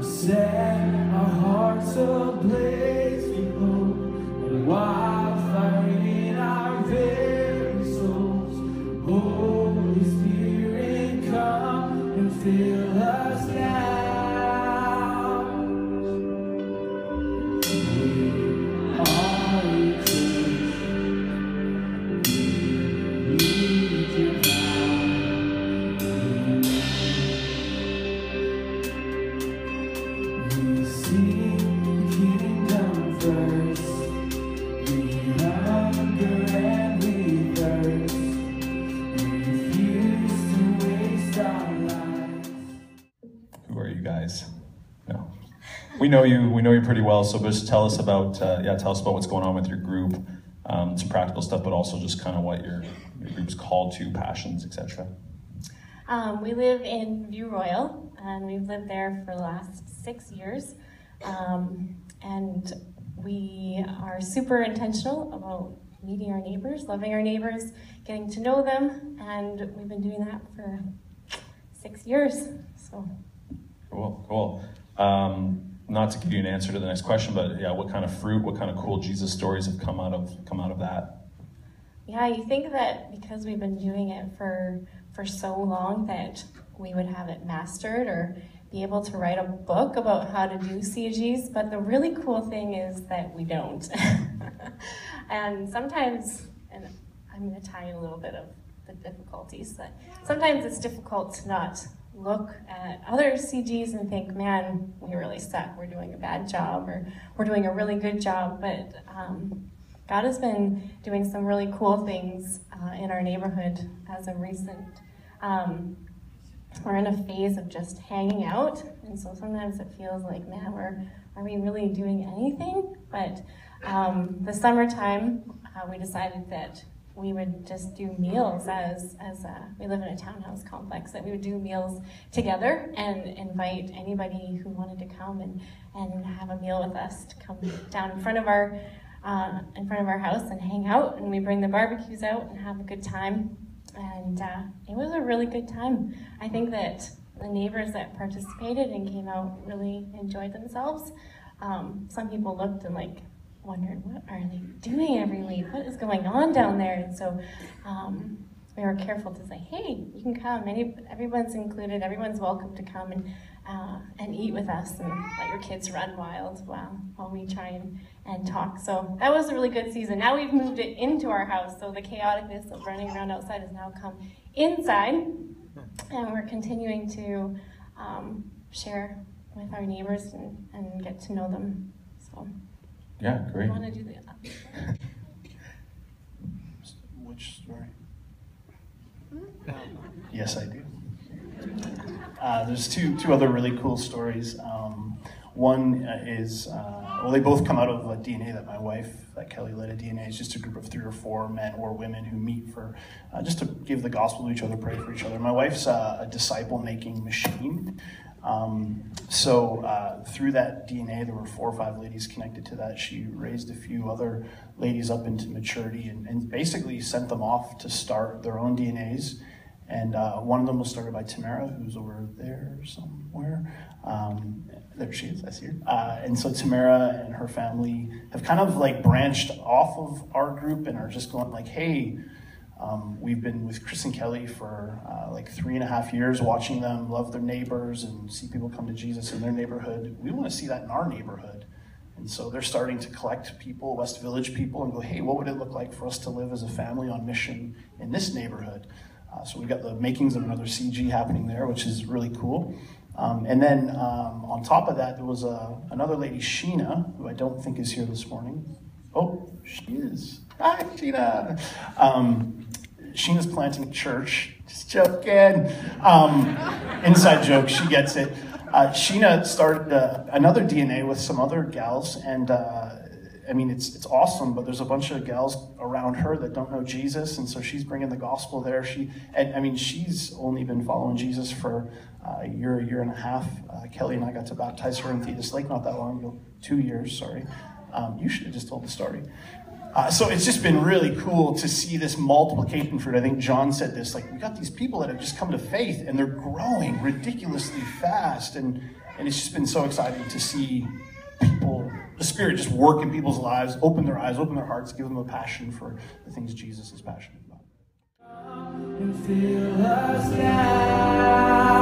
Set our hearts ablaze with hope and wildfire in our very souls. Holy Spirit, come and fill us now. We are your church. We need your We know you pretty well, so just tell us about what's going on with your group, some practical stuff, but also just kind of what your group's called to, passions, etc. We live in View Royal, and we've lived there for the last 6 years, and we are super intentional about meeting our neighbors, loving our neighbors, getting to know them, and we've been doing that for 6 years. So cool. Not to give you an answer to the next question, but yeah, what kind of fruit, what kind of cool Jesus stories have come out of that? Yeah, you think that because we've been doing it for so long that we would have it mastered or be able to write a book about how to do CGs, but the really cool thing is that we don't. And sometimes, and I'm going to tie in a little bit of the difficulties, that sometimes it's difficult to not look at other CGs and think, man, we really suck, we're doing a bad job, or we're doing a really good job, but God has been doing some really cool things in our neighborhood as of recent. We're in a phase of just hanging out, and so sometimes it feels like, man, are we really doing anything? But the summertime, we decided that we would just do meals as we live in a townhouse complex, that we would do meals together and invite anybody who wanted to come and have a meal with us to come down in front of our house and hang out, and we bring the barbecues out and have a good time. And it was a really good time. I think that the neighbors that participated and came out really enjoyed themselves. Some people looked and wondered, what are they doing every week? What is going on down there? And so we were careful to say, hey, you can come. Everyone's included. Everyone's welcome to come and eat with us and let your kids run wild while we try and talk. So that was a really good season. Now we've moved it into our house, so the chaoticness of running around outside has now come inside, and we're continuing to share with our neighbors and get to know them. So. Yeah, great. You want to do that? Which story? Yes, I do. There's two other really cool stories. One is, they both come out of a DNA that my wife, that Kelly led a DNA. It's just a group of 3 or 4 men or women who meet for, just to give the gospel to each other, pray for each other. My wife's a disciple-making machine. Through that DNA, there were 4 or 5 ladies connected to that. She raised a few other ladies up into maturity and basically sent them off to start their own DNAs. And one of them was started by Tamara, who's over there somewhere. There she is, I see her. And so Tamara and her family have kind of branched off of our group and are just going hey, we've been with Chris and Kelly for 3.5 years, watching them love their neighbors and see people come to Jesus in their neighborhood. We want to see that in our neighborhood. And so they're starting to collect people, West Village people, and go, hey, what would it look like for us to live as a family on mission in this neighborhood? So we've got the makings of another CG happening there, which is really cool. And then on top of that, there was another lady, Sheena, who I don't think is here this morning. Oh, she is. Hi, Sheena. Sheena's planting a church. Just joking. Inside joke, she gets it. Sheena started another DNA with some other gals, and it's awesome, but there's a bunch of gals around her that don't know Jesus, and so she's bringing the gospel there. She's only been following Jesus for a year and a half. Kelly and I got to baptize her in Thetis Lake not that long ago. 2 years, sorry. You should have just told the story. So it's just been really cool to see this multiplication fruit. I think John said this, we got these people that have just come to faith and they're growing ridiculously fast. And And it's just been so exciting to see people, the Spirit just work in people's lives, open their eyes, open their hearts, give them a passion for the things Jesus is passionate about. And fill us now.